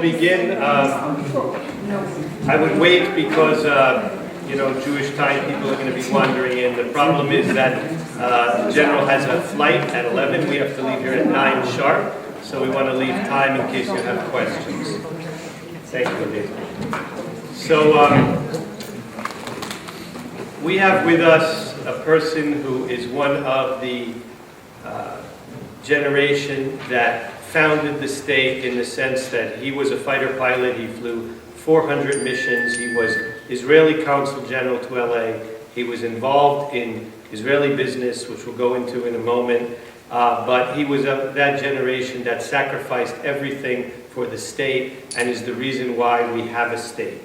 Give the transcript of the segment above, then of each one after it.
begin. I would wait because, you know, Jewish time people are going to be wandering in. The problem is that the general has a flight at 11. We have to leave here at 9 sharp. So we want to leave time in case you have questions. Thank you, David. So we have with us a person who is one of the generation that founded the state, in the sense that he was a fighter pilot. He flew 400 missions. He was Israeli Consul General to LA. He was involved in Israeli business, which we'll go into in a moment. But he was of that generation that sacrificed everything for the state and is the reason why we have a state.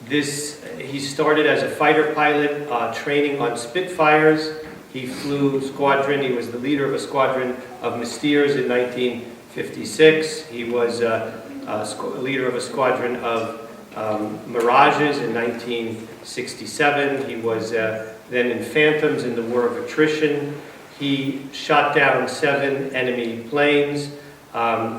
He started as a fighter pilot, training on Spitfires. He flew squadron. He was the leader of a squadron of Mysteers in 1956. He was leader of a squadron of Mirages in 1967. He was then in Phantoms in the War of Attrition. He shot down 7 enemy planes.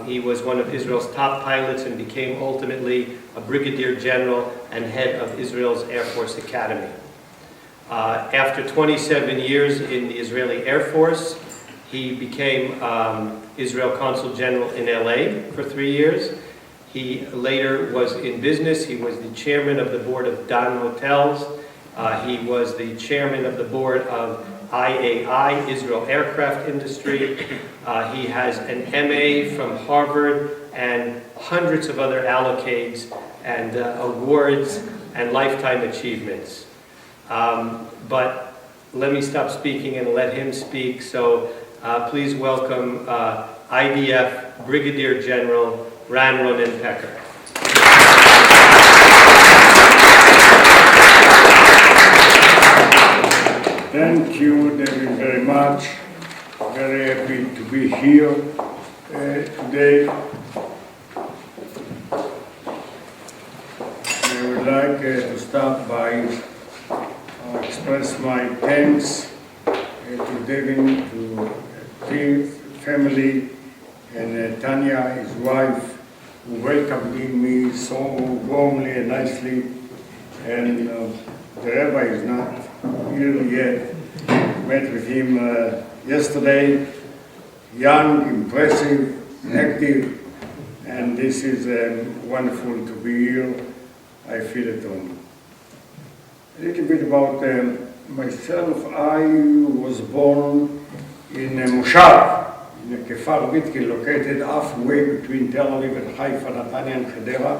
He was one of Israel's top pilots and became ultimately a brigadier general and head of Israel's Air Force Academy. After 27 years in the Israeli Air Force, he became Israel Consul General in LA for 3 years. He later was in business. He was the chairman of the board of Dan Hotels. He was the chairman of the board of IAI, Israel Aircraft Industry. He has an MA from Harvard and hundreds of other allocates and awards and lifetime achievements. But let me stop speaking and let him speak. So please welcome IDF Brigadier General Ran Ronen Pecker. Thank you, David, very much. Very happy to be here today. I would like to start by express my thanks to Devin, to his family, and Tanya, his wife, who welcomed me so warmly and nicely. And the rabbi is not here yet. Met with him yesterday. Young, impressive, active, and this is wonderful to be here. I feel at home. A little bit about myself. I was born in Moshav, in Kfar Vitkin, located halfway between Tel Aviv and Haifa, Netanya and Hadera.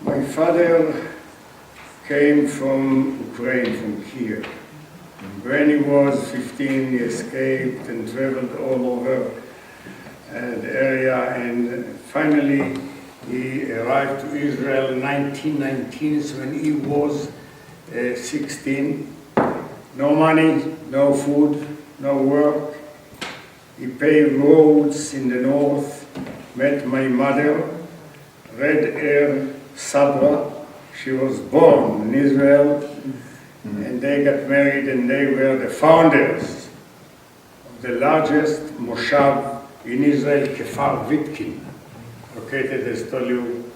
My father came from Ukraine, from Kiev. When he was 15, he escaped and traveled all over the area, and finally he arrived to Israel in 1919, when he was 16. No money, no food, no work. He paved roads in the north, met my mother, red-haired Sabra. She was born in Israel, and they got married, and they were the founders of the largest moshav in Israel, Kfar Vitkin, located, as I told you,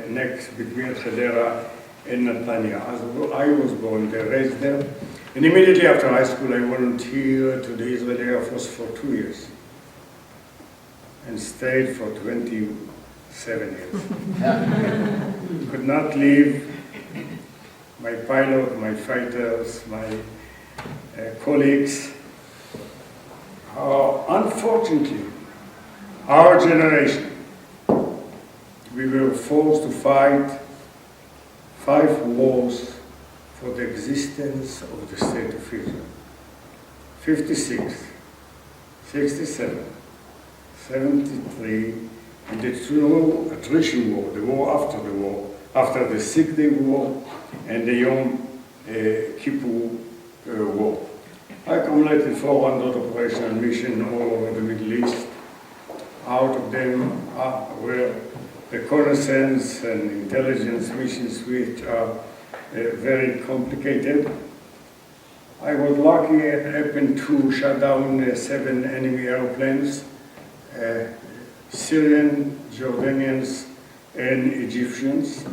next between Hadera and Netanya. I was born there, raised there, and immediately after high school I volunteered to the Israeli Air Force for 2 years, and stayed for 27 years. Could not leave my pilot, my fighters, my colleagues. Unfortunately, our generation, we were forced to fight 5 wars for the existence of the state of Israel. 56, 67, 73, and the true attrition war, the war, after the 6-Day War and the Yom Kippur War. I accumulated 400 operational missions all over the Middle East. Out of them were reconnaissance and intelligence missions, which are very complicated. I was lucky it happened to shut down 7 enemy airplanes Syrian, Jordanians, and Egyptians.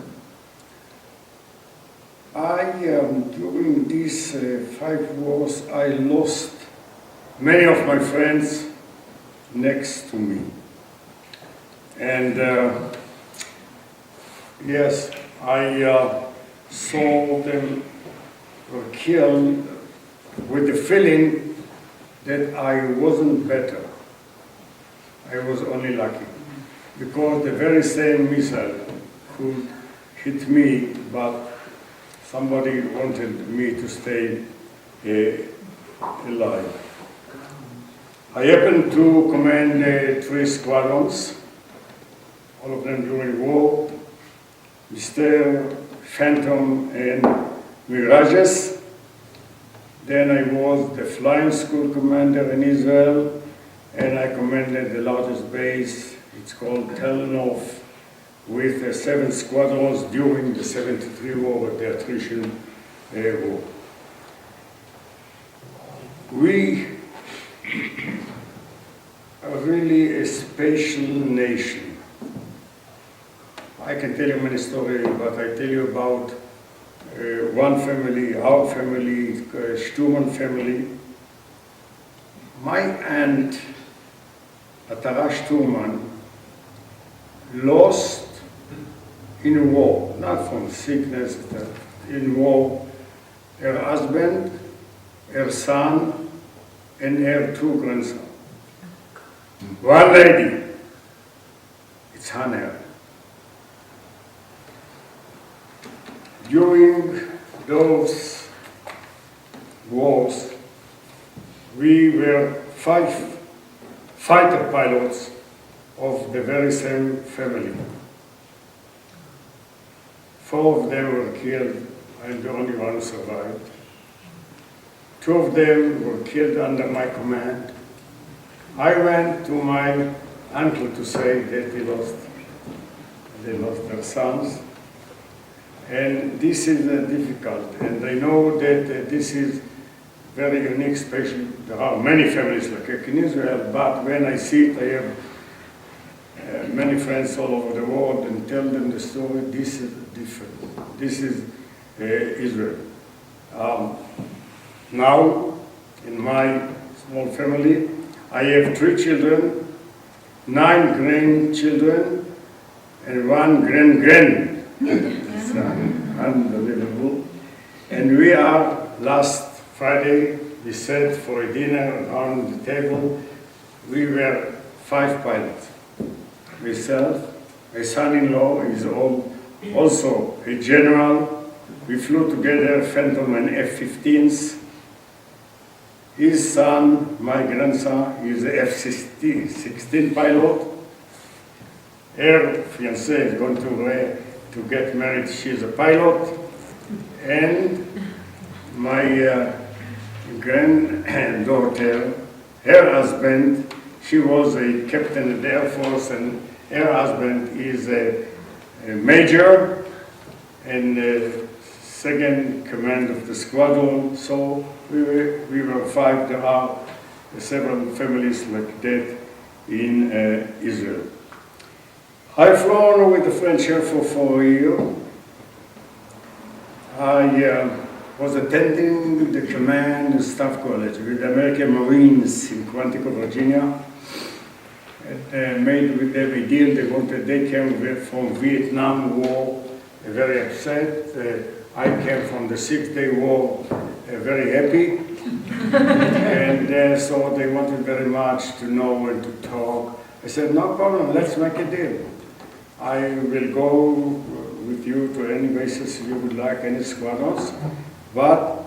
During these 5 wars, I lost many of my friends next to me. And yes, I saw them were killed with the feeling that I wasn't better. I was only lucky. Because the very same missile could hit me, but somebody wanted me to stay alive. I happened to command 3 squadrons, all of them during war, Mr. Phantom and Mirages. Then I was the flying school commander in Israel, and I commanded the largest base, it's called Tel Nof, with 7 squadrons during the 73 war, the attrition war. We are really a special nation. I can tell you many stories, but I tell you about one family, our family, Sturman family. My aunt, Atara Sturman, lost in a war, not from sickness, in war, her husband, her son, and her 2 grandsons. One lady, it's Hannah. During those wars, we were 5 fighter pilots of the very same family. 4 of them were killed, and the only one survived. 2 of them were killed under my command. I went to my uncle to say that they lost their sons. And this is difficult, and I know that this is very unique, special. There are many families like in Israel, but when I see it, I have many friends all over the world and tell them the story. This is different. This is Israel. Now, in my small family, I have 3 children, 9 grandchildren, and 1 grand. It's unbelievable. And we are, last Friday, we sat for a dinner around the table. We were 5 pilots. Myself, my son-in-law is also a general. We flew together Phantom and F-15s. His son, my grandson, is a F-16 pilot. Her fiancée is going to get married. She's a pilot. And my granddaughter, her husband, she was a captain in the Air Force, and her husband is a major and second command of the squadron. So we were 5. There are several families like that in Israel. I've flown with the French Air Force for a year. I was attending the Command and Staff College with the American Marines in Quantico, Virginia. And made with them a deal. They came from Vietnam War, very upset. I came from the 6-day war, very happy. And so they wanted very much to know and to talk. I said, no problem, let's make a deal. I will go with you to any bases you would like, any squadrons, but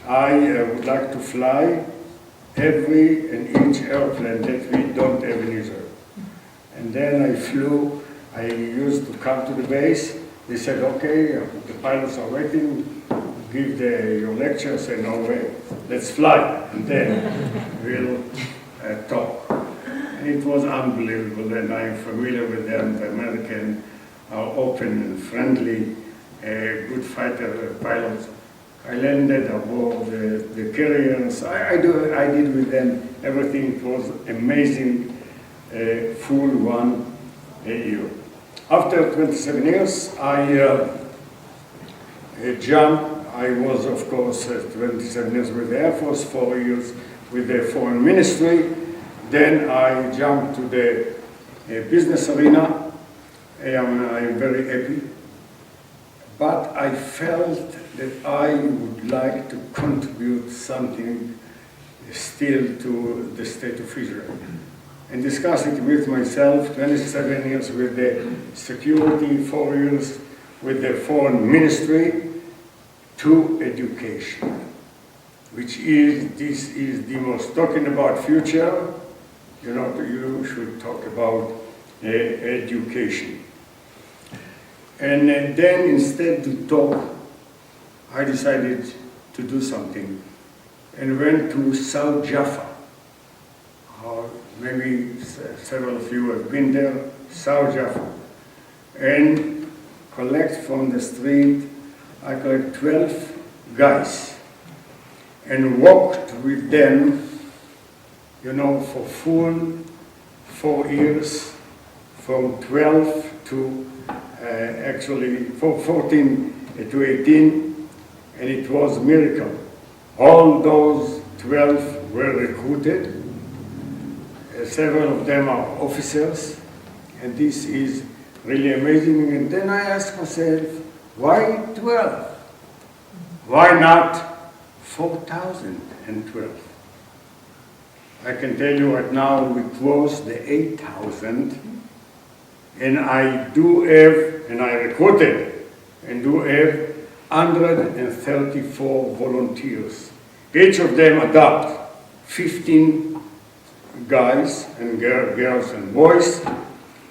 I would like to fly every and each airplane that we don't have in Israel. And then I flew. I used to come to the base. They said, okay, the pilots are waiting, give your lecture. I said, no way, let's fly, and then we'll talk. And it was unbelievable, and I'm familiar with them. The Americans are open and friendly, good fighter pilots. I landed aboard the carriers. I did with them everything. It was amazing. a full 1 year. After 27 years, I jumped. I was, of course, 27 years with the Air Force, 4 years with the Foreign Ministry. Then I jumped to the business arena. I'm very happy. But I felt that I would like to contribute something still to the state of Israel. And discuss it with myself, 27 years with the security, 4 years with the Foreign Ministry, to education, which is, this is the most, talking about future, you know, you should talk about education. And then instead to talk, I decided to do something and went to South Jaffa. Maybe several of you have been there, South Jaffa, and collect from the street. I collect 12 guys and walked with them, you know, for full 4 years, from 12 to actually from 14 to 18, and it was a miracle. All those 12 were recruited. Several of them are officers, and this is really amazing. And then I asked myself, why 12? Why not 4,012? I can tell you right now we closed the 8,000, and I do have, and I recruited, and do have 134 volunteers. Each of them adopt 15 guys and girls and boys,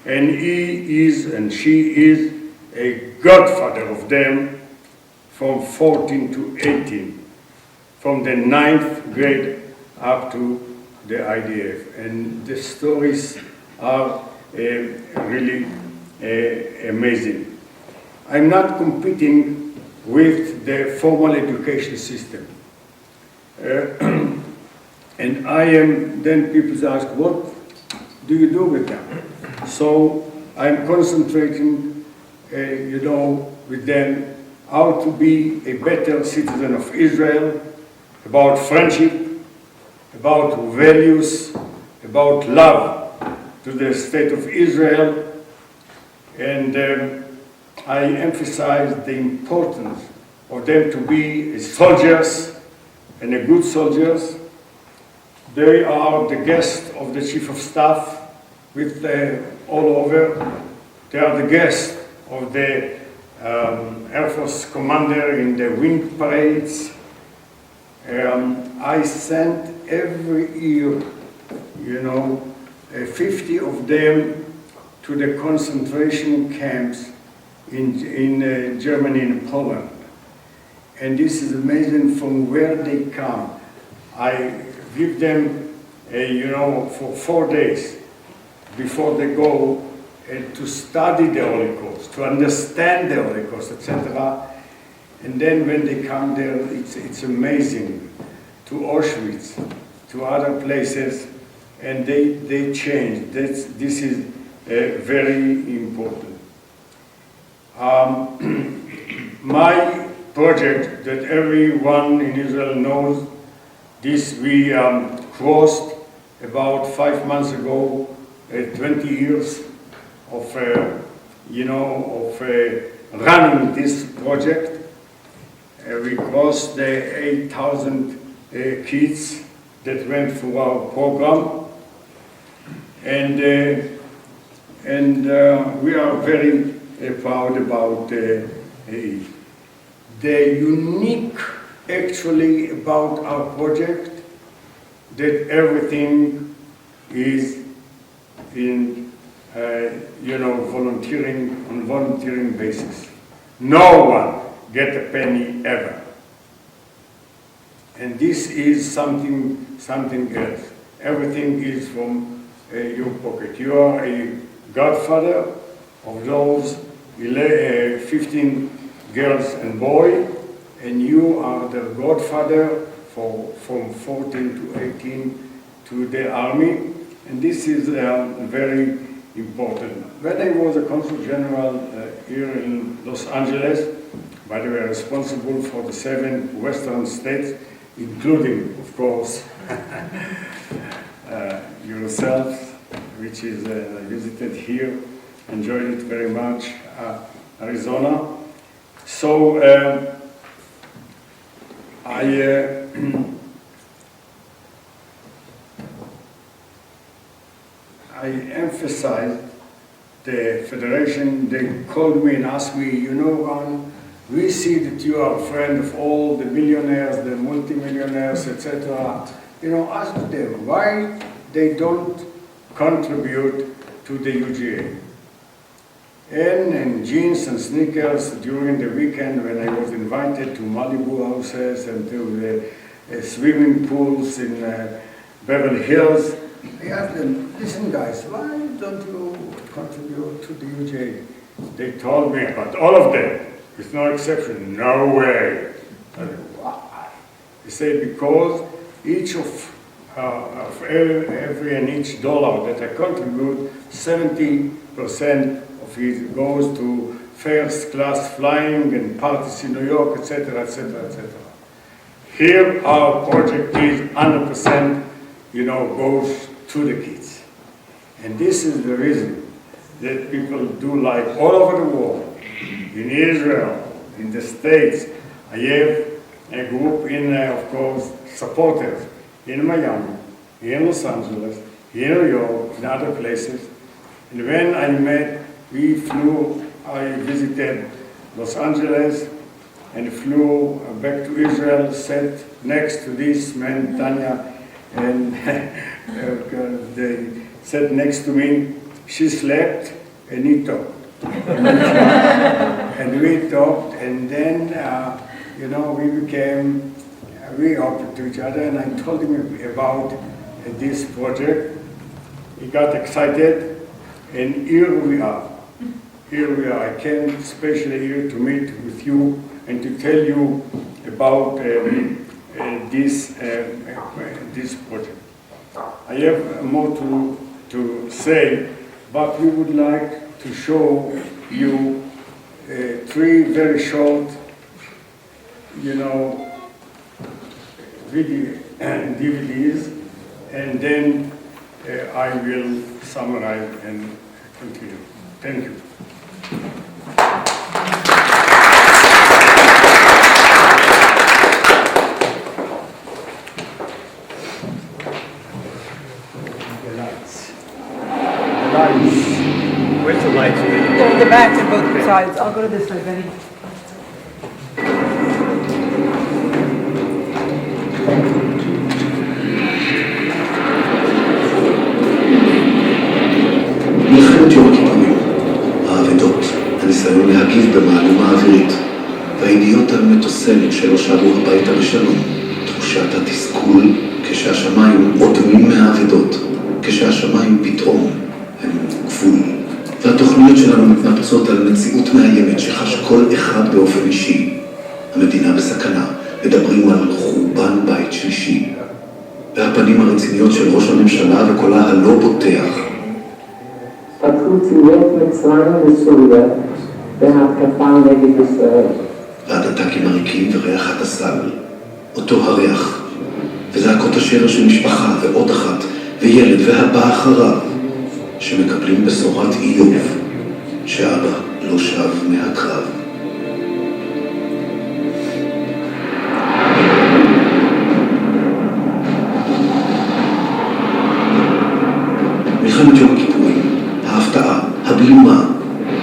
and he is and she is a godfather of them from 14 to 18, from the 9th grade up to the IDF. And the stories are really amazing. I'm not competing with the formal education system. And I am, then people ask, what do you do with them? So I'm concentrating, you know, with them how to be a better citizen of Israel, about friendship, about values, about love to the state of Israel. And I emphasize the importance of them to be soldiers and a good soldiers. They are the guests of the Chief of Staff with all over. They are the guests of the Air Force Commander in the wing parades. I sent every year, you know, 50 of them to the concentration camps in Germany and Poland. And this is amazing from where they come. I give them, you know, for 4 days before they go to study the Holocaust, to understand the Holocaust, etc. And then when they come there, it's amazing, to Auschwitz, to other places, and they change. This is very important. My project that everyone in Israel knows, this we crossed about 5 months ago, 20 years of, you know, of running this project. We crossed the 8,000 kids that went through our program, and we are very proud about it. The unique actually about our project that everything is in you know, volunteering basis. No one get a penny ever. And this is something else. Everything is from your pocket. You are a godfather of those 15 girls and boys, and you are the godfather from 14 to 18 to the army. And this is very important. When I was a consul general here in Los Angeles, by the way, responsible for the 7 western states, including, of course, yourself, which is I visited here, enjoyed it very much, Arizona. So I emphasized the federation. They called me and asked me, you know, Ron, we see that you are a friend of all the millionaires, the multimillionaires, etc. You know, ask them why they don't contribute to the UGA. And jeans and sneakers during the weekend when I was invited to Malibu houses and to the swimming pools in Beverly Hills, I asked them, listen guys, why don't you contribute to the UGA? They told me about all of them, with no exception, no way. I said, why? They say because each of every and each dollar that I contribute, 70% of it goes to first class flying and parties in New York, etc., etc., etc. Here our project is 100%, you know, goes to the kids. And this is the reason that people do like all over the world, in Israel, in the States. I have a group in, of course, supporters in Miami, in Los Angeles, in New York, in other places. And when I visited Los Angeles and flew back to Israel, sat next to this man, Tanya, and they sat next to me. She slept and he talked. And we talked, and then, you know, we became very open to each other, and I told him about this project. He got excited, and here we are. Here we are. I came especially here to meet with you and to tell you about this project. I have more to say, but we would like to show you 3 very short, you know, DVDs, and then I will summarize and continue. Thank you. The lights. Where's the lights? They're in the back and both sides. I'll go to this side, Benny. מלחמת יום הכיפורים, האבדות, הניסיון להגיב במהלומה האווירית, והידיעות על מטוסים שלא שבו הביתה בשלום, תחושת התסכול כשהשמיים אוטמים מהאבדות, כשהשמיים פתאום הם גבול. והתוכניות שלנו מתנפצות על מציאות מאיימת שחש כל אחד באופן אישי. המדינה בסכנה, מדברים על חורבן בית שלישי. והפנים הרציניות של ראש הממשלה וקולה הלא בוטח. פתחו צבאות מצרים וסוריה בהתקפה נגד ישראל. והדתקים הריקים וריח הטסל, אותו הריח, וזעקות השבר של משפחה ועוד אחת, וילד והבא אחריו, שמקבלים בשורת איוב, שאבא לא שב מהקרב. מלחמת יום הכיפורים, ההפתעה, הבלימה,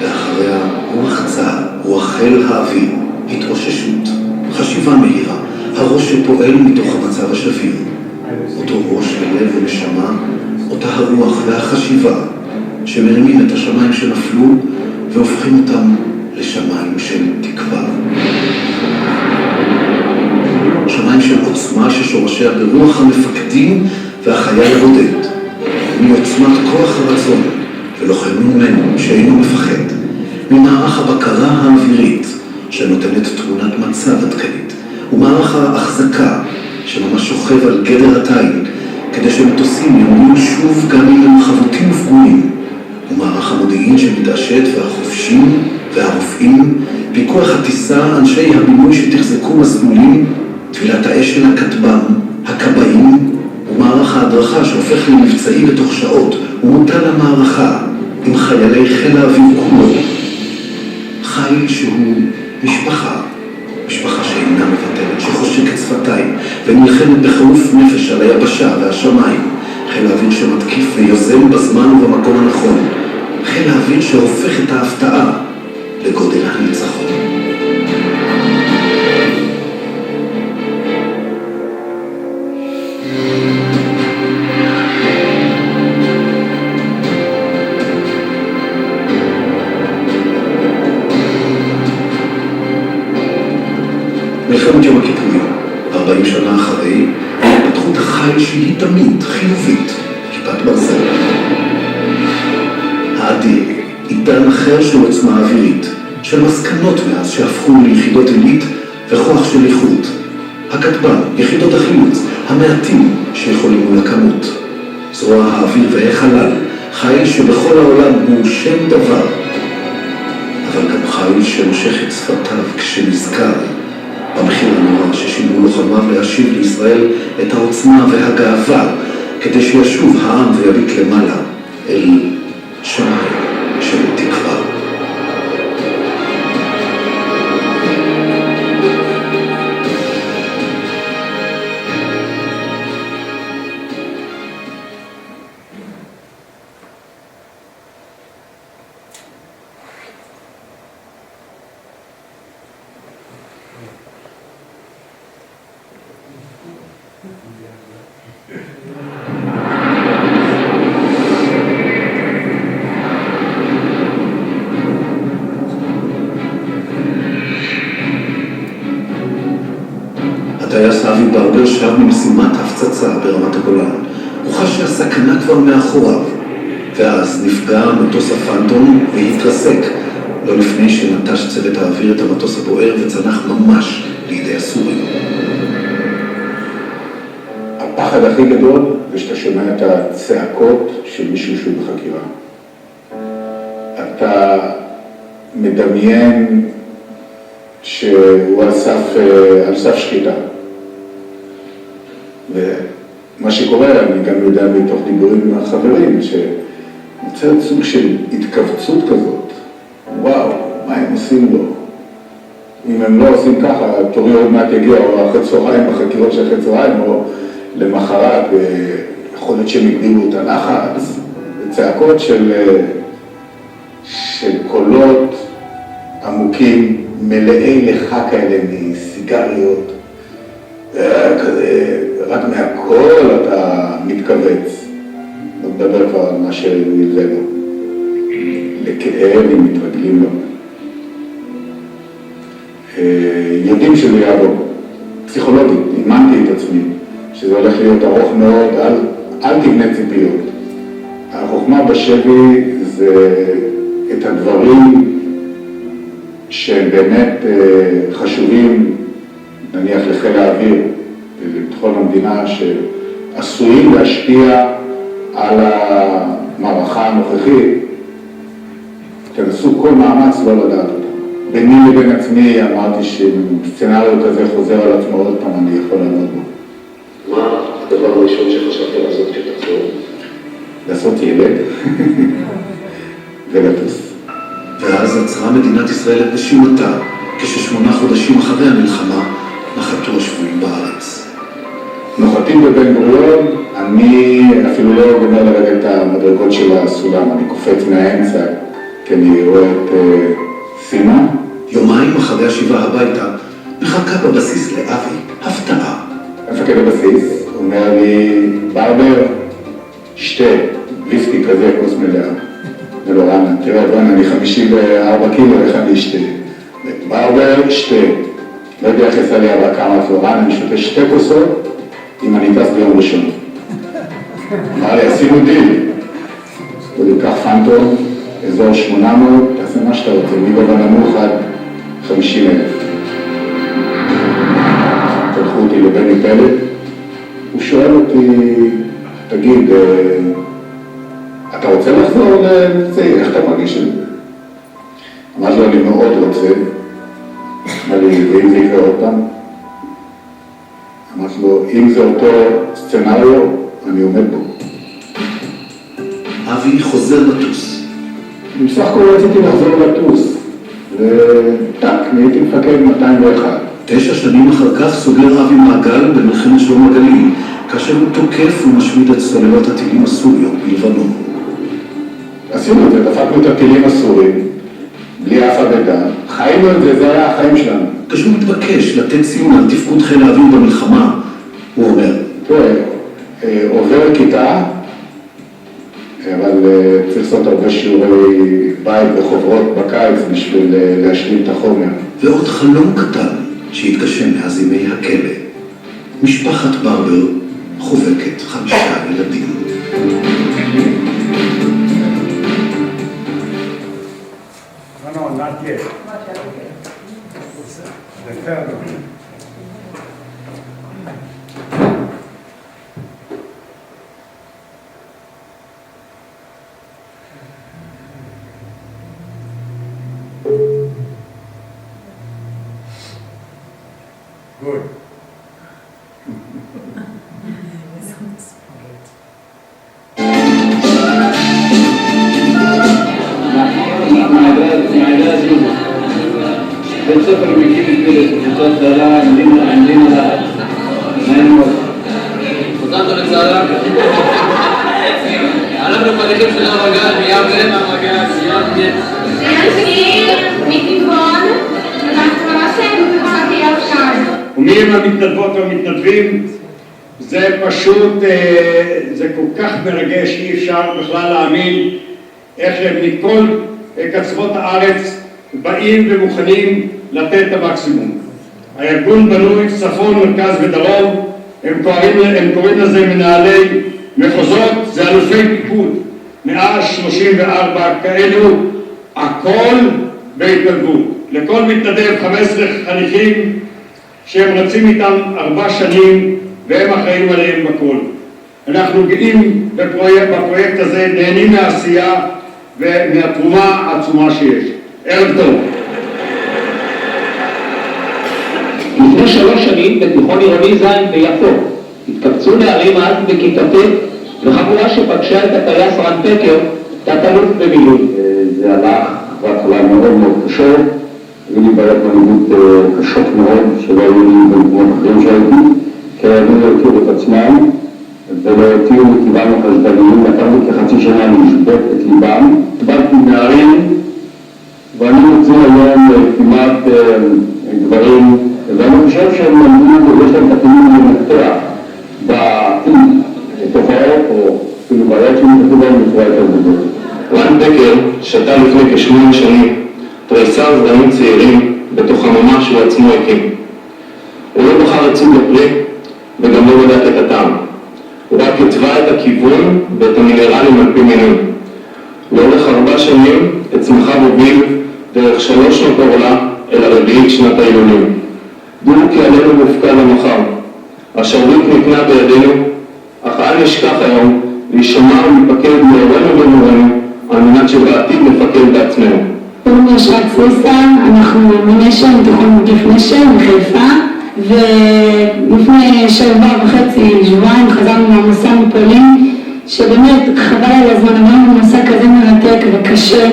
ואחריה רוח צה"ל, רוח חיל האוויר, התאוששות, חשיבה מהירה, הראש שפועל מתוך המצב השביר, אותו ראש ולב ונשמה, אותה הרוח והחשיבה שמרימים את השמיים שנפלו והופכים אותם לשמיים של תקווה. שמיים של עוצמה ששורשיה ברוח המפקדים והחייל הבודד, מעוצמת כוח הרצון ולוחם ממנו שאינו מפחד, ממערך הבקרה האווירית שנותנת תמונת מצב עדכנית, ומערך ההחזקה שממש שוכב על גדר התיל כדי שמטוסים יעמדו שוב גם אם הם חבוטים ופגועים, ומערך המודיעין שמתעשת והחופשים והרופאים, פיקוח הטיסה, אנשי הבינוי שתחזקו מסלולים, טבילת האש של הכטב"ם, הכבאים, ומערך ההדרכה שהופך למבצעי בתוך שעות, ומוטל המערכה עם חיילי חיל האוויר כולו. חיל שהוא משפחה, משפחה שאינה מוותרת, שחושקת שפתיים ונלחמת בחירוף נפש על היבשה והשמיים, חיל האוויר שמתקיף ויוזם בזמן ובמקום הנכון, חיל האוויר שהופך את ההפתעה לגודל הניצחון. מלחמת יום הכיפורים, 40 שנה אחרי, התפתחות החיל שהיא תמיד חיובית, כיפת ברזל. האדיר, עידן אחר של עוצמה אווירית, של מסקנות מאז שהפכו ליחידות עילית וכוח של איכות. הכטב"ם, יחידות החילוץ, המעטים שיכולים מול הכמות. זרוע האוויר והחלל, חיל שבכל העולם הוא שם דבר, אבל גם חיל שמושך את שפתיו כשנזכר במחיר הנורא ששילמו לוחמיו להשיב לישראל את העוצמה והגאווה, כדי שישוב העם ויביט למעלה אל שמיים של תקווה. הטייס אבי ברבר שב ממשימת הפצצה ברמת הגולן. הוא חש שהסכנה כבר מאחוריו, ואז נפגע מטוס הפנטום והתרסק, לא לפני שנטש צוות האוויר את המטוס הבוער וצנח ממש לידי הסורים. הפחד הכי גדול זה שאתה שומע את הצעקות של מישהו שהוא בחקירה. אתה מדמיין שהוא על סף שחיטה. ומה שקורה, אני גם יודע מתוך דיבורים עם החברים, שנוצרת סוג של התכווצות כזאת. וואו, מה הם עושים לו? אם הם לא עושים ככה, תורי עוד מעט יגיע, או אחרי צהריים, בחקירות של אחרי צהריים, או למחרת, יכול להיות שהם הגדירו את הלחץ, צעקות של קולות עמוקים, מלאי לך כאלה מסיגריות, כזה, רק מהכל אתה מתכווץ. לא מדבר כבר על מה שנלווה לו. לכאב אם מתרגלים לו. יודעים שזה יעבור. פסיכולוגית, אימנתי את עצמי, שזה הולך להיות ארוך מאוד, אל תבנה ציפיות. החוכמה בשבי זה את הדברים שהם באמת חשובים, נניח לחיל האוויר ולביטחון המדינה, שעשויים להשפיע על המערכה הנוכחית, תנסו כל מאמץ לא לדעת אותם. ביני לבין עצמי אמרתי שסצנריו כזה חוזר על עצמו עוד פעם, אני יכול לעמוד בו. מה הדבר הראשון שחשבתי לעשות כשתחזור? לעשות ילד ולטוס. ואז עצרה מדינת ישראל את נשימתה, כש8 חודשים אחרי המלחמה נחתו השבויים בארץ. נוחתים בבן גוריון, אני אפילו לא גומר לרדת את המדרגות של הסולם, אני קופץ מהאמצע, כי אני רואה את סימה. יומיים אחרי השיבה הביתה, מחכה בבסיס לאבי, הפתעה. מפקד הבסיס אומר לי, ברבר, שתה, ויסקי כזה, כוס מלאה. ולא רנה, תראה, בואנה, אני 54 קילו, איך אני אשתה? ברבר, שתה. לא יודע איך יצא לי אבל כמה פלורן, אני שותה 2 כוסות, אם אני טס ביום ראשון. אמר לי, עשינו דיל. הוא לקח פנטום, אזור 800, תעשה מה שאתה רוצה, מגובה נמוך עד 50,000. תלכו אותי לבני פלד, הוא שואל אותי, תגיד, אתה רוצה לחזור למבצעי? איך אתה מרגיש את זה? אמרתי לו, אני מאוד רוצה. אמר לי, ואם זה יקרה עוד פעם? אמרתי לו, אם זה אותו סצנריו, אני עומד בו. אבי חוזר לטוס. בסך הכל רציתי לחזור לטוס, וטק, נהייתי מפקד 201. 9 שנים אחר כך סוגר אבי מעגל במלחמת שלום הגליל, כאשר הוא תוקף ומשמיד את סוללות הטילים הסוריות בלבנון. עשינו את זה, דפקנו את הטילים הסורים, בלי אף אבדה, חיינו את זה, זה היה החיים שלנו. כשהוא מתבקש לתת ציון על תפקוד חיל האוויר במלחמה, הוא אומר, תראה, עובר כיתה, אבל צריך לעשות הרבה שיעורי בית וחוברות בקיץ בשביל להשלים את החומר. ועוד חלום קטן שהתגשם מאז ימי הכלא. משפחת ברבר חובקת 5 ילדים. No, not yet. The third one. Good. בית ספר מקים קבוצות צהלה עמדים על הארץ. נעים מאוד. חזרנו לצהלה. אנחנו פתחים של המגל, מיבנה, המגל, מיבנה. מטבעון, אנחנו ממש בקבוצת יד כאן. ומי הם המתנדבות והמתנדבים? זה פשוט, זה כל כך מרגש, אי אפשר בכלל להאמין איך הם מכל קצוות הארץ באים ומוכנים לתת את המקסימום. הארגון בנוי צפון, מרכז ודרום, הם קוראים לזה מנהלי מחוזות, זה אלופי פיקוד, 134 כאלו, הכל בהתנדבות. לכל מתנדב 15 חניכים שהם רצים איתם 4 שנים והם אחראים עליהם בכל. אנחנו גאים בפרויקט הזה, נהנים מהעשייה ומהתרומה העצומה שיש. ערב טוב. לפני 3 שנים בתיכון עירוני ז' ביפו התקבצו נערים אז בכיתה ט' וחבורה שפגשה את הטייס רן פקר, תת-אלוף במילואים. זה הלך בהתחלה מאוד מאוד קשה, היו לי בעיות מנהיגות קשות מאוד שלא היו לי במקומות אחרים שהייתי, כי הם לא הכירו את עצמם ולא הותירו מטבעם החשדניים, לקחו כחצי שנה לשבות את ליבם. קיבלתי נערים ואני מוצא היום כמעט גברים, ואני חושב שהם למדו, יש להם את הכלים לנתח בתופעות או אפילו בעיות שמתחתו בהם בצורה יותר גדולה. רן פקר שתה לפני כ8 שנים תריסר זרמים צעירים בתוך הממה שהוא עצמו הקים. הוא לא בחר עצים בפרי וגם לא בדק את הטעם. הוא רק התווה את הכיוון ואת המינרלים על פי מינון. לאורך 4 שנים הצמחה הוביל דרך 3 שנות עורלה אל הרביעית שנת העילולים. דעו כי עלינו מופקד המחר. השרביט ניתנה בידינו, אך אל נשכח היום להישמע ולהיפקד מהורינו ומורינו על מנת שבעתיד נפקד בעצמנו. קוראים לי אשרת סריסה, אנחנו מנשם, תיכון מקיף נשם, מחיפה, ולפני 7.5 שבועיים חזרנו מהמסע מפולין, שבאמת חבל על הזמן, עברנו במסע כזה מרתק וקשה,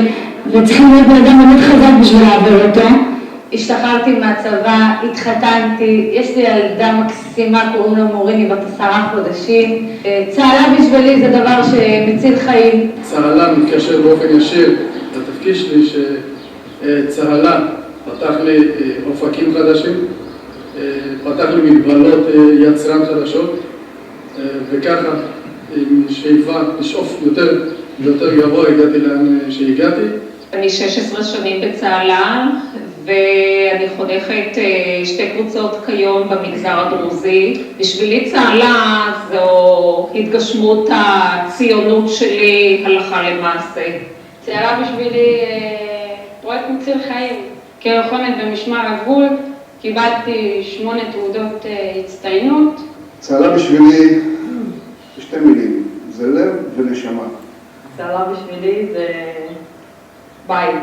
וצריכים להיות בן אדם באמת חזק בשביל לעבור אותו. השתחררתי מהצבא, התחתנתי, יש לי ילדה מקסימה, קוראים לה מוריני, בת 10 חודשים. צהלה בשבילי זה דבר שמציל חיים. צהלה מתקשר באופן ישיר לתפקיד שלי, שצהלה פתח לי אופקים חדשים, פתח לי מגבלות יצרן חדשות, וככה עם שאיפה לשאוף יותר ויותר גבוה הגעתי לאן שהגעתי. אני 16 שנים בצהלה, ואני חונכת 2 קבוצות כיום במגזר הדרוזי. בשבילי צהלה זו התגשמות הציונות שלי הלכה למעשה. צהלה בשבילי פרויקט מציל חיים. כלוחמת במשמר הגבול קיבלתי 8 תעודות הצטיינות. צהלה בשבילי 2 מילים, ונשמה. צהלה בשבילי זה בית,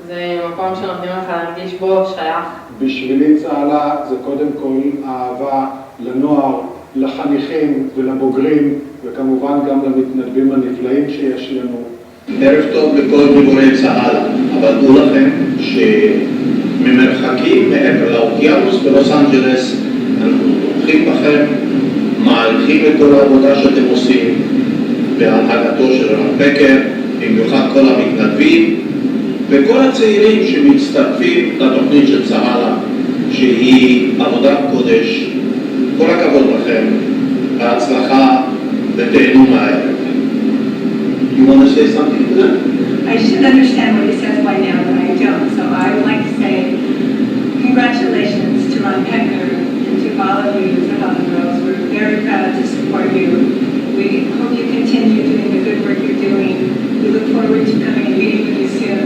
זה מקום שנותנים לך להרגיש בו שייך. בשבילי צהלה זה קודם כל אהבה לנוער, לחניכים ולבוגרים, וכמובן גם למתנדבים הנפלאים שיש לנו. ערב טוב לכל גיבורי צה"ל, אבל דעו לכם שממרחקים מעבר לאוקיינוס בלוס אנג'לס אנחנו תומכים בכם, מעריכים את כל העבודה שאתם עושים בהנהגתו של רב פקר, במיוחד כל המתנדבים וכל הצעירים שמצטרפים לתוכנית של צה"ל שהיא עבודת קודש. כל הכבוד לכם, בהצלחה ותהנו מהערב. You want to say something to them? I should understand what he says by now, but I don't. So I would like to say congratulations to Ron Pecker and to all of you, the Holland Girls. We're very proud to support you. We hope you continue doing the good work you're doing. We look forward to coming and meeting with you soon.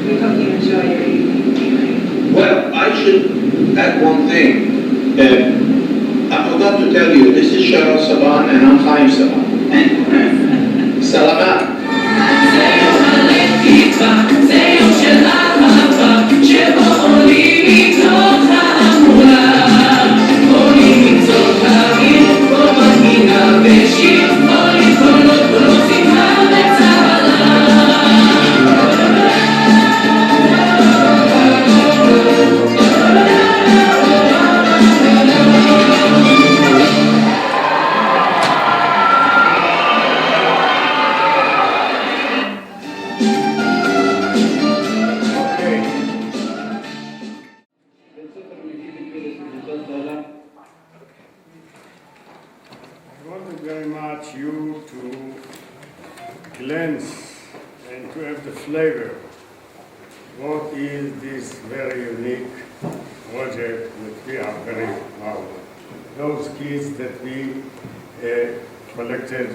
We hope you enjoy your evening. Well, I should add one thing. I forgot to tell you, this is Cheryl Saban and I'm Chaim Saban. Salamat. Very much you to glance and to have the flavor. What is this very unique project that we are very proud of? Those kids that we collected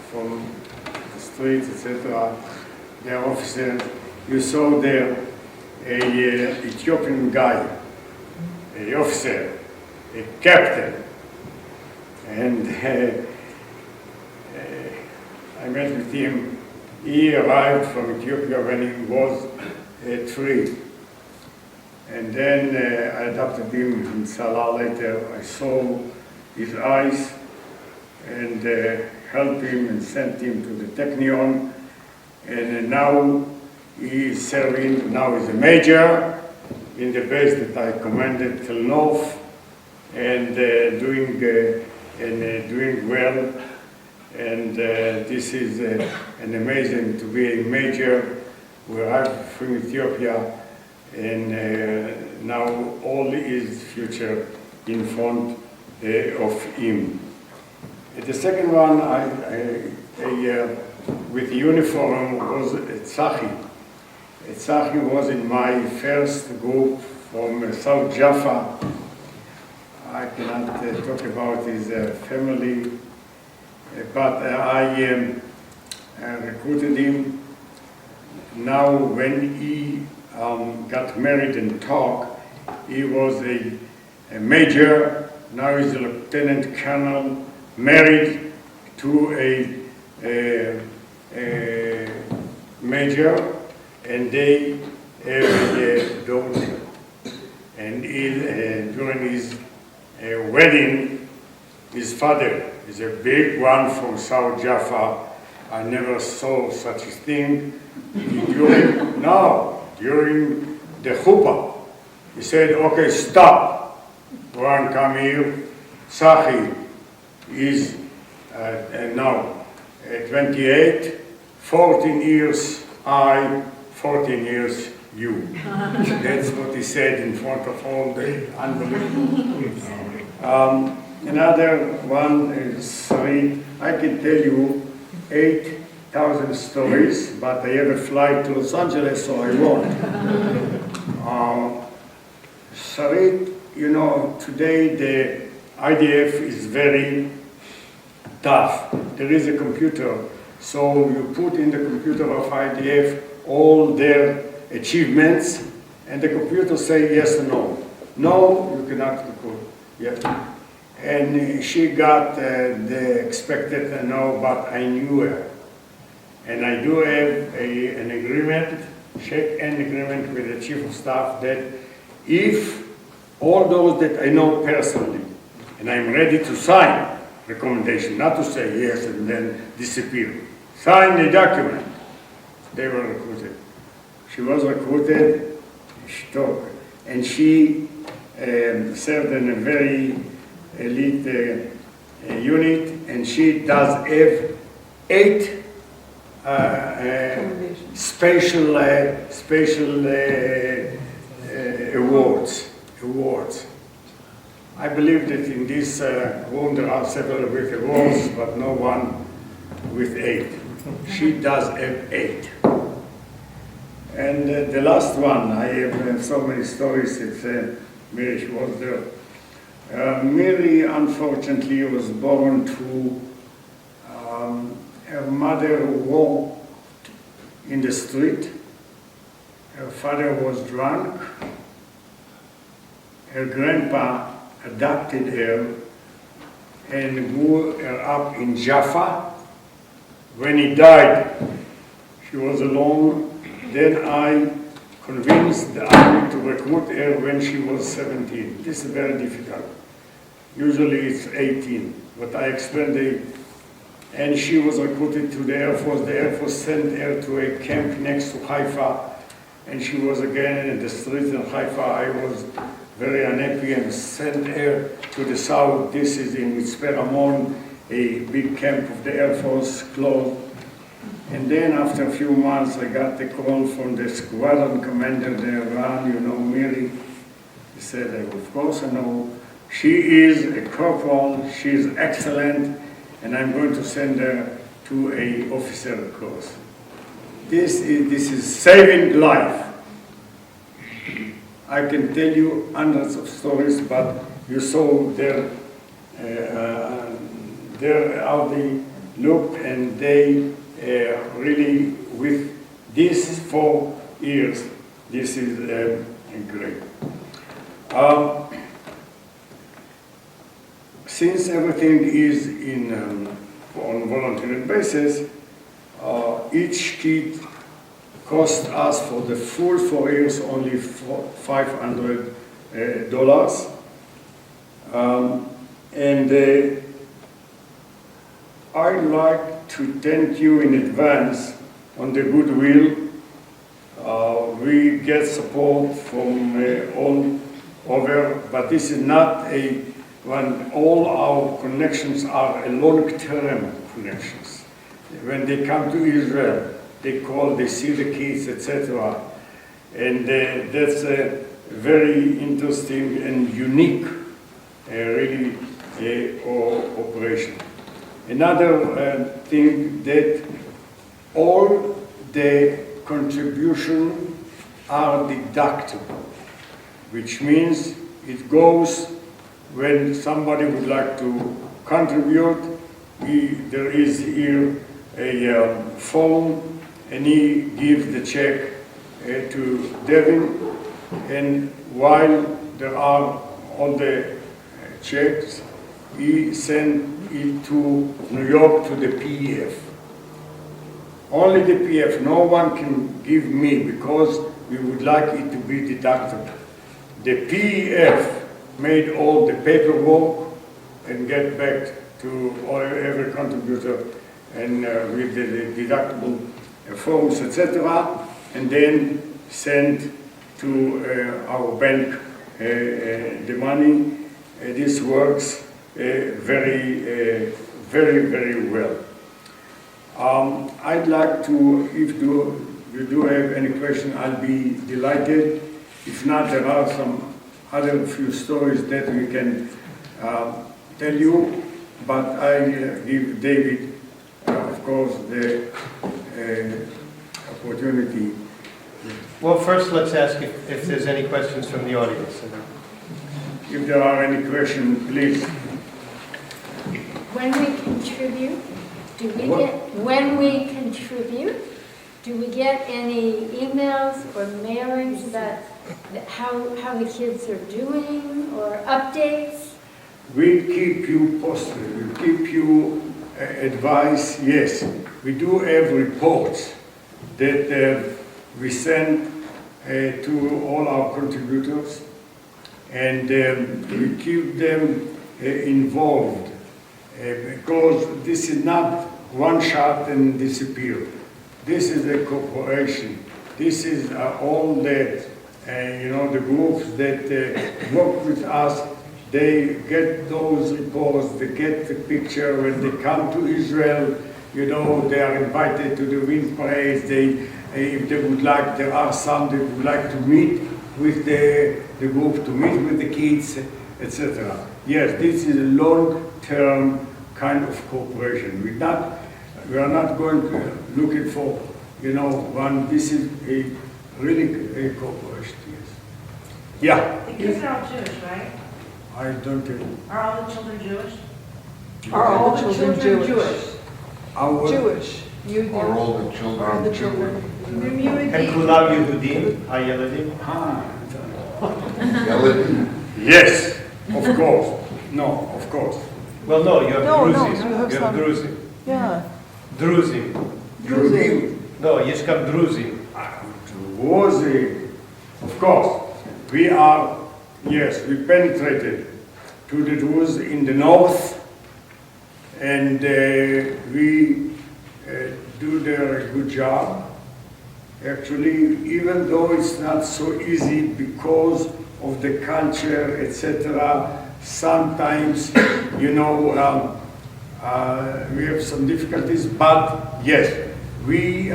from the streets, etc., their officers, you saw there a Ethiopian guy, a officer, a captain, and I met with him. He arrived from Ethiopia when he was 3. And then I adopted him in Salah later. I saw his eyes and helped him and sent him to the Technion. And now he is serving, now he's a major in the base that I commanded till north and doing well. And this is an amazing to be a major. We arrived from Ethiopia, and now all his future in front of him. The second one, with uniform, was Tzachi. Tzachi was in my first group from South Jaffa. I cannot talk about his family. But I recruited him. Now when he got married and talked, he was a major, now he's a lieutenant colonel, married to a major, and they have a daughter. And during his wedding, his father is a big one from South Jaffa. I never saw such a thing. During the chuppah, he said, okay, stop. Ron, come here. Tzachi is now 28, 14 years I, 14 years you. That's what he said in front of all the unbelievable. Another one is I can tell you 8,000 stories, but I have a flight to Los Angeles, so I won't. Sarit, you know, today the IDF is very tough. There is a computer, so you put in the computer of IDF all their achievements, and the computer say yes or no. No, you cannot record. Yes. And she got the expected no, but I knew her. And I do have an agreement, check-in agreement with the Chief of Staff that if all those that I know personally, and I'm ready to sign recommendation, not to say yes and then disappear. Sign the document. They were recruited. She was recruited, she talked, and she served in a very elite unit, and she does have 8 special awards. I believe that in this room there are several with awards, but no one with 8. She does have 8. And the last one, I have so many stories. It's Mary, she was there. Mary, unfortunately, was born to her mother walked in the street. Her father was drunk. Her grandpa adopted her and grew her up in Jaffa. When he died, she was alone. Then I convinced the army to recruit her when she was 17. This is very difficult. Usually it's 18, but I explained and she was recruited to the Air Force. The Air Force sent her to a camp next to Haifa, and she was again in the streets in Haifa. I was very unhappy and sent her to the south. This is in Mitzpe Ramon, a big camp of the Air Force closed. And then after a few months, I got the call from the squadron commander there, Ran, you know Miri. He said, of course I know. She is a corporal, she is excellent, and I'm going to send her to a officer course. This is saving life. I can tell you hundreds of stories, but you saw there how they looked, and they really, with these 4 years, this is great. Since everything is on voluntary basis, each kid cost us for the full 4 years only $500. And I'd like to thank you in advance on the goodwill. We get support from all over, but this is not when all our connections are long-term connections. When they come to Israel, they call, they see the kids, etc. And that's a very interesting and unique, really, operation. Another thing that all the contributions are deductible, which means it goes when somebody would like to contribute. There is here a form, and he gives the check to Devin, and while there are all the checks, he sent it to New York to the PEF. Only the PEF, no one can give me, because we would like it to be deductible. The PEF made all the paperwork and get back to every contributor, and with the deductible forms, etc., and then send to our bank the money. This works very, very well. I'd like to, if you do have any question, I'll be delighted. If not, there are some other few stories that we can tell you, but I give David, of course, the opportunity. Well, first let's ask if there's any questions from the audience. If there are any questions, please. When we contribute, do we get any emails or mailings about how the kids are doing, or updates? We keep you posted, we keep you advised, yes. we do have reports that we send to all our contributors, and we keep them involved because this is not one shot and disappear. This is a corporation. This is all the the groups that work with us. They get those reports, they get the picture. When they come to Israel, they are invited to the wind parades. If they would like, there are some that would like to meet with the group, to meet with the kids, etc. Yes, this is a long-term kind of cooperation. We are not going to looking for, one. This is really a cooperation. Yes. Yeah. The kids are all Jewish, right? I don't know. Are all the children Jewish? Are all the children Jewish? Jewish. Are all the children And כולם יהודים, הילדים? Yes, of course. No, of course. Well, no, you have No, Druzim. you have You have some- Druzim. Yeah. Druzim. Druzim. No, יש גם Druzim. Druzim. Of course. We are, yes, we penetrated to the Druze in the north, and we do there a good job. Actually, even though it's not so easy because of the culture, etc., sometimes, we have some difficulties, but yes, we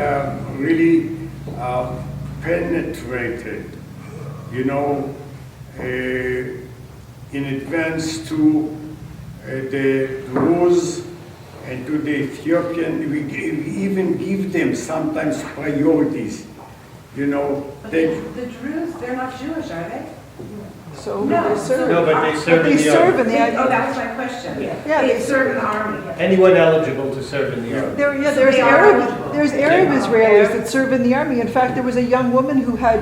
really penetrated, in advance to the Druze and to the Ethiopian. We even give them sometimes priorities, But they. the Druze, they're not Jewish, are they? So No, they serve. No, but they serve in the army. Oh, that was my question. Yeah, They serve in the army. Anyone eligible to serve in the army? There's they are Arab, eligible. there's Arab Israelis that serve in the army. In fact, there was a young woman who had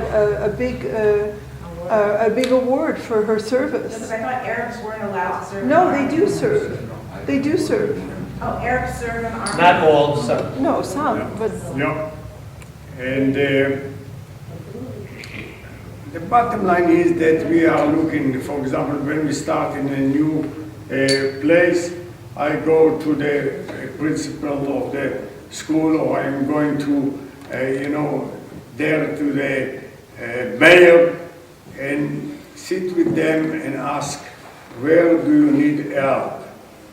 a big award for her service. Because I thought Arabs weren't allowed to serve in the No, army. they do serve. They do serve. Oh, Arabs serve in the army? Not all, some. No, some, but No. And the bottom line is that we are looking, for example, when we start in a new place, I go to the principal of the school, or I'm going to, there to the mayor and sit with them and ask, where do you need help?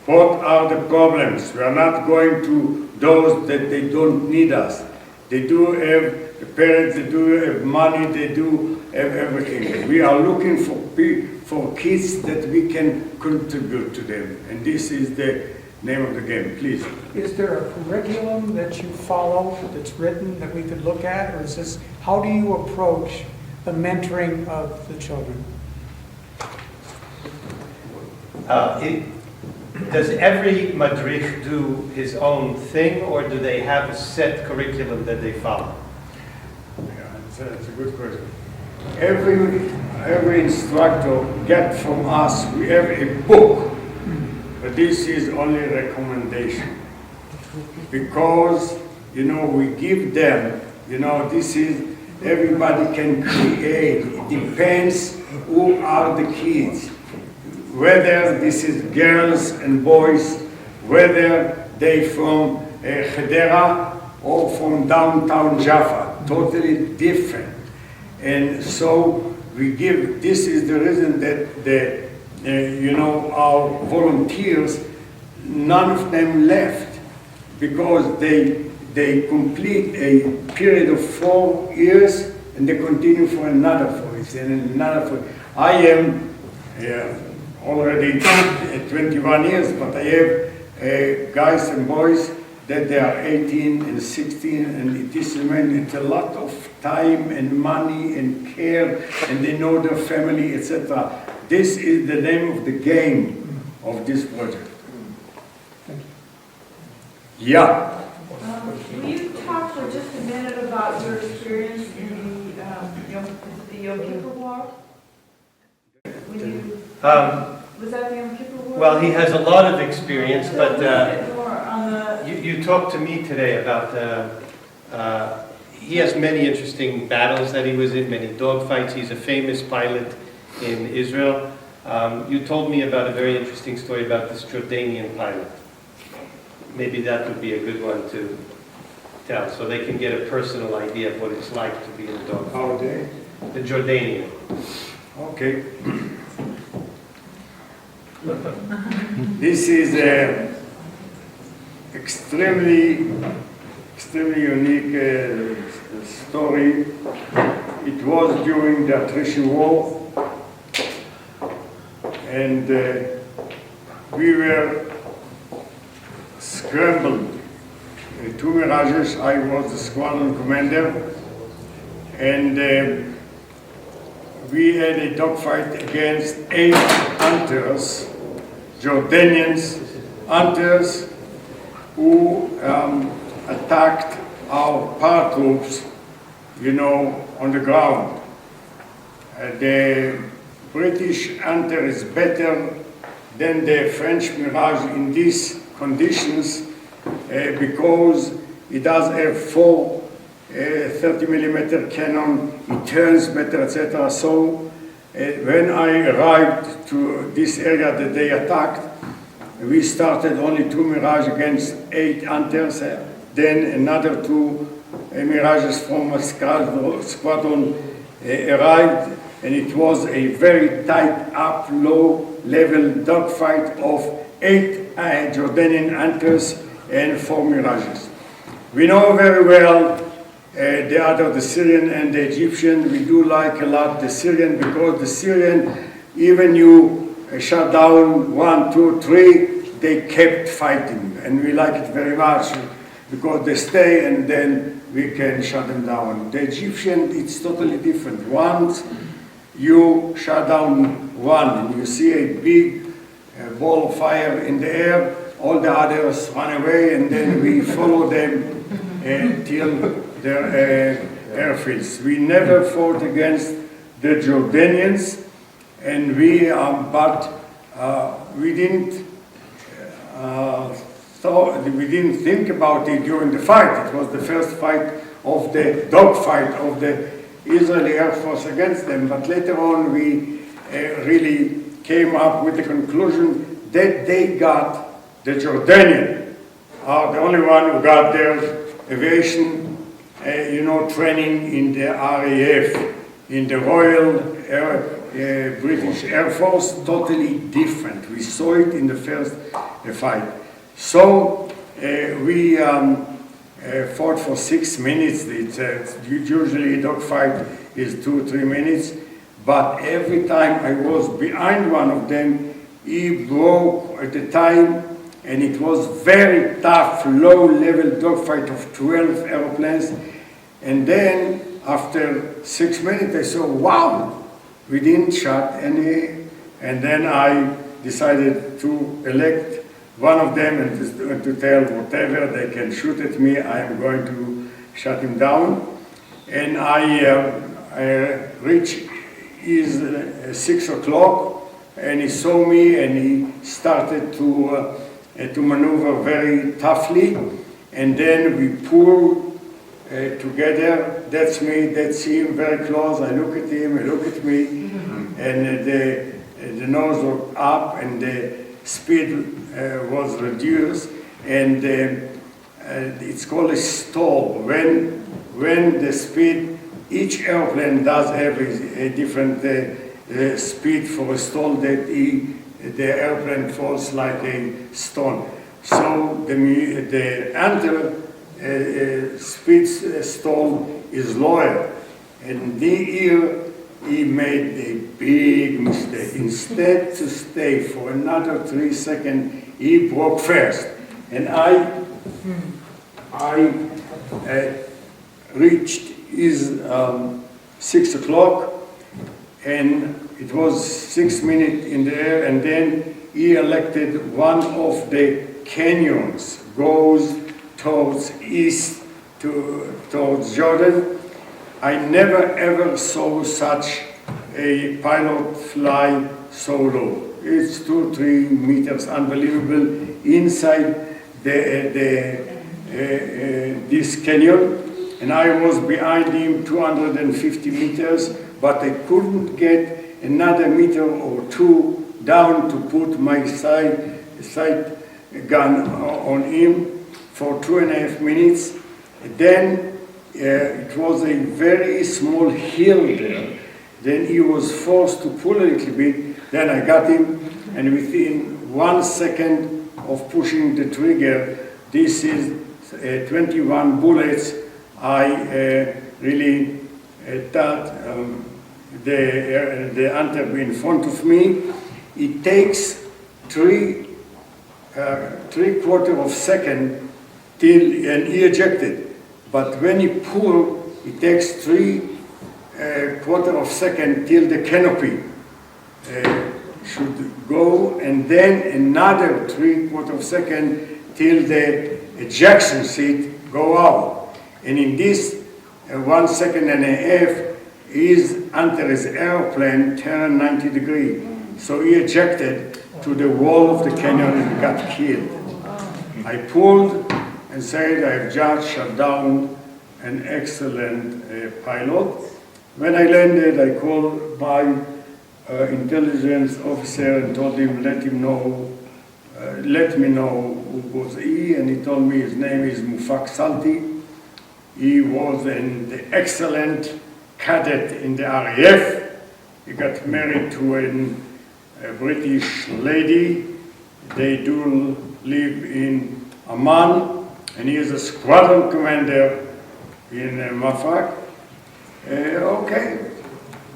What are the problems? We are not going to those that they don't need us. They do have the parents, they do have money, they do have everything. We are looking for kids that we can contribute to them. And this is the name of the game, please. Is there a curriculum that you follow that's written that we could look at? Or is this, how do you approach the mentoring of the children? Does every madrich do his own thing, or do they have a set curriculum that they follow? That's a good question. Every instructor gets from us, we have a book, but this is only a recommendation. Because, we give them, this is, everybody can create. It depends who are the kids. Whether this is girls and boys, whether they from Hedera or from downtown Jaffa, totally different. And so we give, this is the reason that our volunteers, none of them left, because they complete a period of 4 years and they continue for another 4 years and another 4 years. I am already 21 years, but I have guys and boys that they are 18 and 16, and it's a lot of time and money and care, and they know their family, etc. This is the name of the game of this project. Yeah. Will you talk for just a minute about your experience in the Yom Kippur War? When you, was that the Yom Kippur War? Well, he has a lot of experience, but more on the you talked to me today about he has many interesting battles that he was in, many dogfights. He's a famous pilot in Israel. You told me about a very interesting story about this Jordanian pilot. Maybe that would be a good one to tell, so they can get a personal idea of what it's like to be in a dogfight. How they? The Jordanian. Okay. This is a extremely unique story. It was during the attrition war, and we were scrambled. 2 Mirages, I was the squadron commander, and we had a dogfight against 8 hunters, Jordanians, hunters, who attacked our paratroops, on the ground. The British hunter is better than the French Mirage in these conditions because it does have 4 30mm cannon, it turns better, etc. So when I arrived to this area that they attacked, we started only 2 Mirage against 8 hunters, then another 2 Mirages from a squadron arrived, and it was a very tight up, low level dogfight of 8 Jordanian hunters and 4 Mirages. We know very well the Syrian and the Egyptian. We do like a lot the Syrian because the Syrian, even you shut down 1, 2, 3, they kept fighting, and we like it very much because they stay and then we can shut them down. The Egyptian, it's totally different. Once you shut down one and you see a big ball of fire in the air, all the others run away, and then we follow them till their airfields. We never fought against the Jordanians, and we didn't think about it during the fight. It was the first fight of the dogfight of the Israeli Air Force against them, but later on we really came up with the conclusion that they got the Jordanian are the only one who got their aviation, training in the RAF, in the Royal British Air Force, totally different. We saw it in the first fight. So we fought for 6 minutes. Usually a dogfight is 2 or 3 minutes, but every time I was behind one of them, he broke at the time, and it was very tough, low-level dogfight of 12 airplanes. And then, after 6 minutes, I saw, wow, we didn't shot any. And then I decided to elect one of them and to tell whatever they can shoot at me, I am going to shut him down. And I reached his 6 o'clock, and he saw me, and he started to maneuver very toughly. And then we pulled together. That's me, that's him, very close. I look at him, he look at me, and the nose was up, and the speed was reduced, and it's called a stall. When the speed, each airplane does have a different speed for a stall that the airplane falls like a stone. So the hunter speed stall is lower, and here he made a big mistake. Instead to stay for another 3 seconds, he broke first, and I reached his 6 o'clock, and it was 6 minutes in the air, and then he elected one of the canyons, goes towards east, towards Jordan. I never ever saw such a pilot fly so low. It's 2-3 meters, unbelievable. Inside the this canyon, and I was behind him 250 meters, but I couldn't get another meter or two down to put my sight gun on him for 2.5 minutes. Then it was a very small hill there. Then he was forced to pull a little bit. Then I got him, and within 1 second of pushing the trigger, this is 21 bullets. I really thought the hunter in front of me. It takes three-quarter of second till and he ejected. But when he pull, it takes three-quarter of second till the canopy should go, and then another three-quarter of second till the ejection seat go out. And in this 1.5 seconds, his under his airplane turned 90 degrees. So he ejected to the wall of the canyon and got killed. I pulled and said, I've just shut down an excellent pilot. When I landed, I called my intelligence officer and told him, let me know who was he, and he told me his name is Mufak Salti. He was an excellent cadet in the RAF. He got married to a British lady. They do live in Amman, and he is a squadron commander in Mafak. Okay.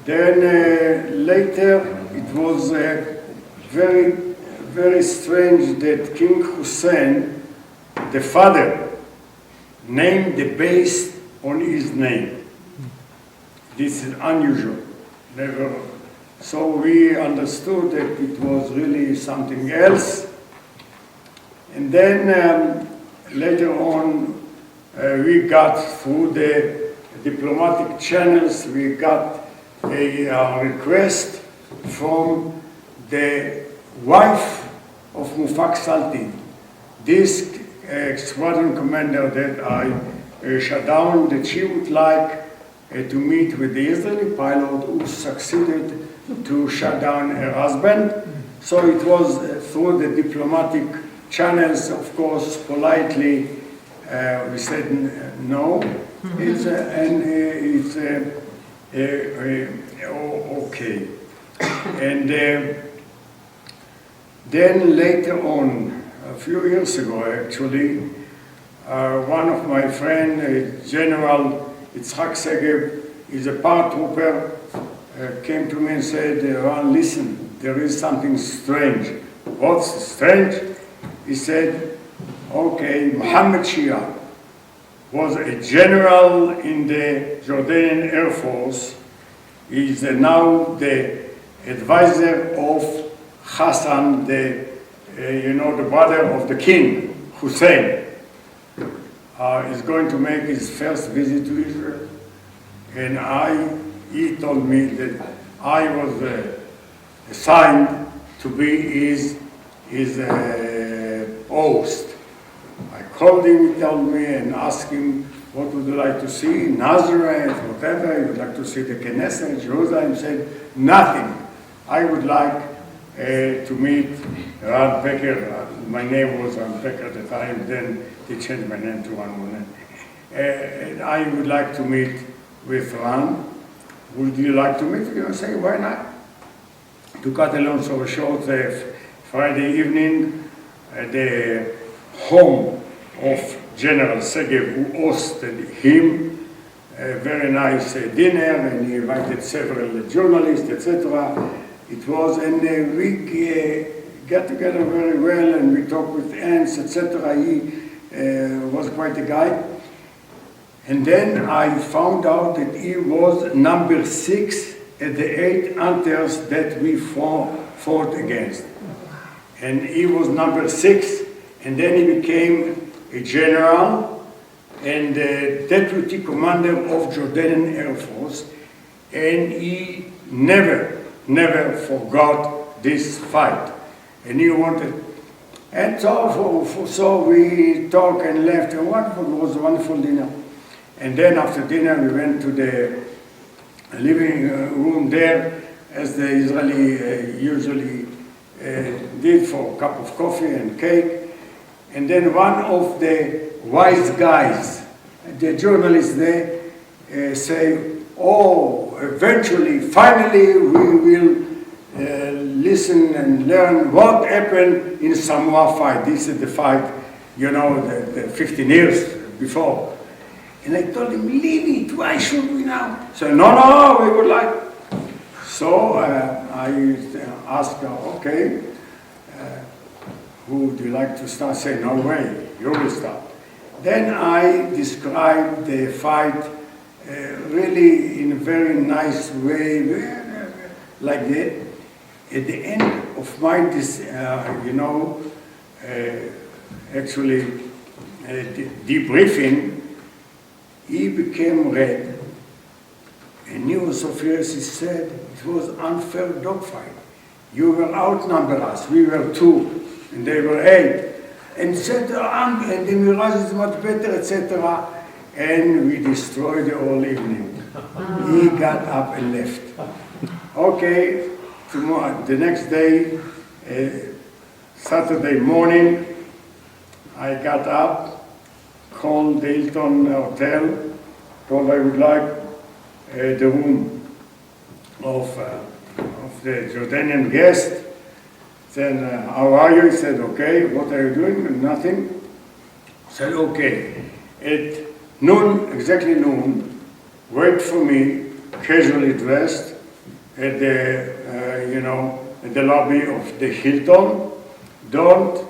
Then later, it was very, very strange that King Hussein, the father, named the base on his name. This is unusual. Never. So we understood that it was really something else. And then later on, we got through the diplomatic channels, we got a request from the wife of Mufak Salti. This squadron commander that I shut down, that she would like to meet with the Israeli pilot who succeeded to shut down her husband. So it was through the diplomatic channels, of course, politely, we said no. It's okay. And then later on, a few years ago actually, one of my friends, General Yitzhak Segev, is a paratrooper, came to me and said, Ron, listen, there is something strange. What's strange? He said, okay, Mohammed Shia was a general in the Jordanian Air Force. He's now the advisor of Hassan, the brother of the king, Hussein. Is going to make his first visit to Israel. And he told me that I was assigned to be his host. I called him, he told me, and asked him, what would you like to see? Nazareth, whatever, you would like to see the Knesset, Jerusalem? He said, nothing. I would like to meet Ran Becker. My name was Ran Becker at the time, then they changed my name to Ran Monet. And I would like to meet with Ran. Would you like to meet with him? I say, why not? To cut a long story short, Friday evening, the home of General Segev, who hosted him, a very nice dinner, and he invited several journalists, etc. It was, and we got together very well, and we talked with ants, etc. He was quite a guy. And then I found out that he was number 6 at the 8 hunters that we fought against. And he was number 6, and then he became a general and the deputy commander of Jordanian Air Force, and he never forgot this fight. And he wanted And so we talked and left. It was a wonderful dinner. And then after dinner, we went to the living room there, as the Israeli usually did, for a cup of coffee and cake. And then one of the wise guys, the journalists there, say, oh, eventually, finally, we will listen and learn what happened in Samoa fight. This is the fight, you know, the 15 years before. And I told him, leave it, why should we now? So, no, we would like. So I asked her, okay, who would you like to start? Say, no way, you will start. Then I described the fight really in a very nice way, like that. At the end of my, debriefing, he became red. And news officers he said it was unfair dogfight. You were outnumbered us. We were 2, and they were 8. And said, and the Mirage is much better, etc. And we destroyed the whole evening. He got up and left. Okay, tomorrow, the next day, Saturday morning, I got up, called the Hilton Hotel, told I would like the room of the Jordanian guest. Then, how are you? He said, okay. What are you doing? Nothing. I said, okay. At noon, exactly noon, wait for me, casually dressed, at the, at the lobby of the Hilton. Don't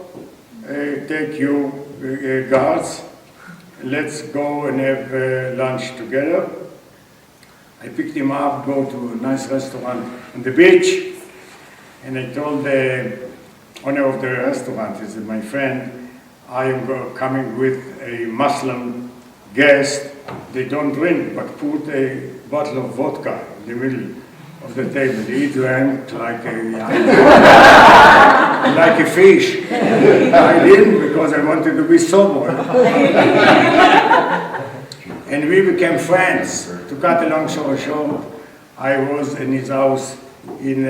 take your guards. Let's go and have lunch together. I picked him up, go to a nice restaurant on the beach, and I told the owner of the restaurant, he said, my friend, I am coming with a Muslim guest. They don't drink, but put a bottle of vodka in the middle of the table. He drank like a fish. I didn't, because I wanted to be sober. And we became friends. To cut a long story short, I was in his house in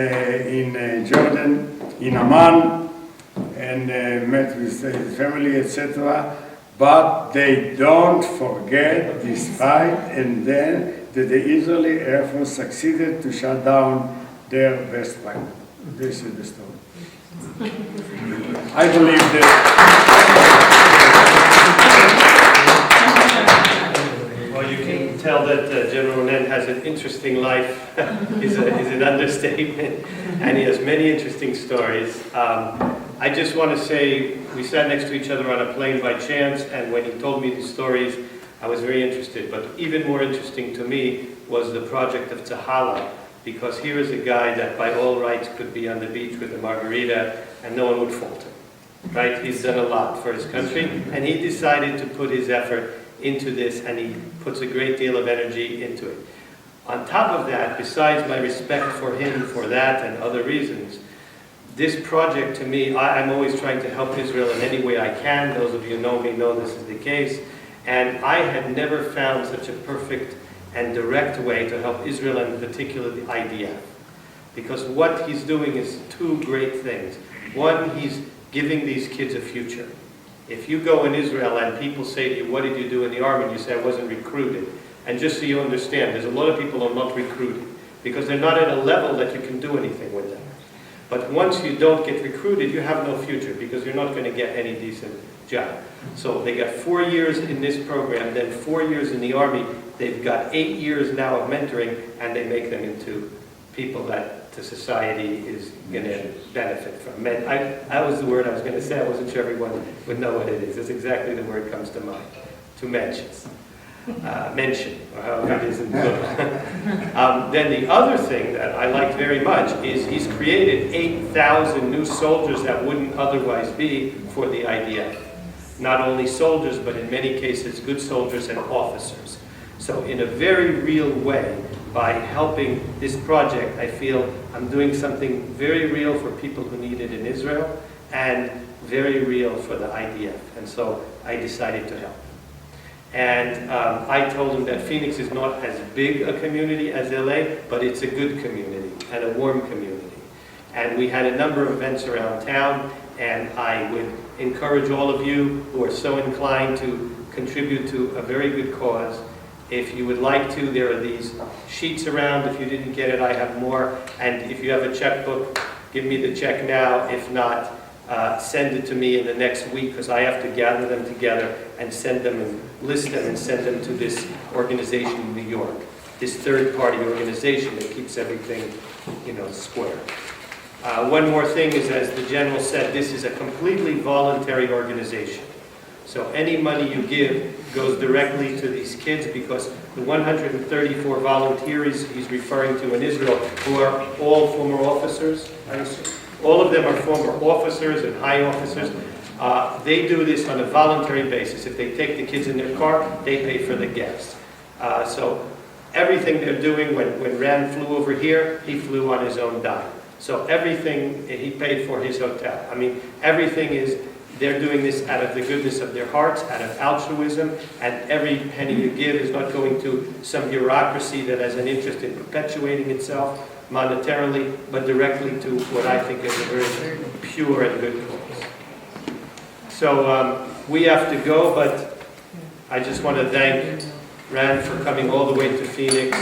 Jordan, in Amman, and met with his family, etc. But they don't forget this fight, and then the Israeli Air Force succeeded to shut down their best fight. This is the story. I believe that. Well, you can tell that General Ronen has an interesting life, is an understatement, and he has many interesting stories. I just want to say, we sat next to each other on a plane by chance, and when he told me the stories, I was very interested. But even more interesting to me was the project of Tzahala, because here is a guy that by all rights could be on the beach with a margarita, and no one would fault him, right? He's done a lot for his country, and he decided to put his effort into this, and he puts a great deal of energy into it. On top of that, besides my respect for him for that and other reasons, this project to me, I'm always trying to help Israel in any way I can. Those of you who know me know this is the case. And I had never found such a perfect and direct way to help Israel, and in particular the IDF. Because what he's doing is 2 great things. One, he's giving these kids a future. If you go in Israel and people say to you, what did you do in the army? And you say, I wasn't recruited. And just so you understand, there's a lot of people who are not recruited because they're not at a level that you can do anything with them. But once you don't get recruited, you have no future because you're not going to get any decent job. So they got 4 years in this program, then 4 years in the army. They've got 8 years now of mentoring, and they make them into people that the society is going to benefit from. That was the word I was going to say. I wasn't sure everyone would know what it is. It's exactly the word comes to mind. To mention, or however it is in the book. Then the other thing that I liked very much is he's created 8,000 new soldiers that wouldn't otherwise be for the IDF. Not only soldiers, but in many cases good soldiers and officers. So in a very real way, by helping this project, I feel I'm doing something very real for people who need it in Israel, and very real for the IDF. And so I decided to help. And I told him that Phoenix is not as big a community as LA, but it's a good community and a warm community. And we had a number of events around town, and I would encourage all of you who are so inclined to contribute to a very good cause. If you would like to, there are these sheets around. If you didn't get it, I have more. And if you have a checkbook, give me the check now. If not, send it to me in the next week, because I have to gather them together and send them and list them and send them to this organization in New York, this third-party organization that keeps everything, square. One more thing is, as the general said, this is a completely voluntary organization. So any money you give goes directly to these kids, because the 134 volunteers he's referring to in Israel, who are all former officers, I assume. All of them are former officers and high officers. They do this on a voluntary basis. If they take the kids in their car, they pay for the gas. So everything they're doing, when Rand flew over here, he flew on his own dime. So everything, he paid for his hotel. I mean, everything is, they're doing this out of the goodness of their hearts, out of altruism, and every penny you give is not going to some bureaucracy that has an interest in perpetuating itself monetarily, but directly to what I think is a very pure and good cause. So we have to go, but I just want to thank Rand for coming all the way to Phoenix.